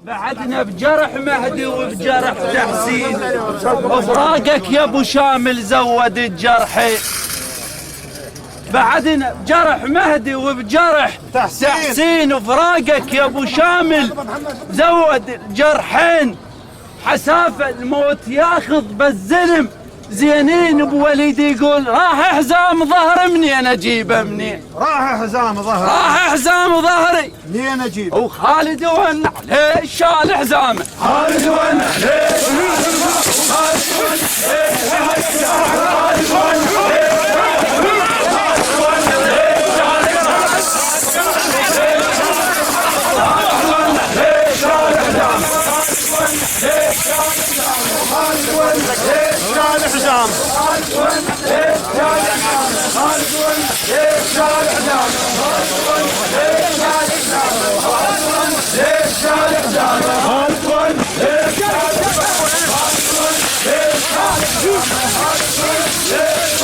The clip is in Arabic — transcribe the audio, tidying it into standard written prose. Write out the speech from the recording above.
بعدنا بجرح مهدي وبجرح تحسين، وفراقك يا ابو شامل زود الجرحين. بعدنا بجرح مهدي وبجرح تحسين، وفراقك يا ابو شامل زود الجرحين. حسافة الموت ياخذ بالزلم زينين، ابو وليد يقول راح حزام ظهر منين اجيبه منين؟ راح حزام ظهري، راح حزام ظهري منين اجيبه؟ وخالد ون عليه شال حزامه، خالد ون عليه Yeah.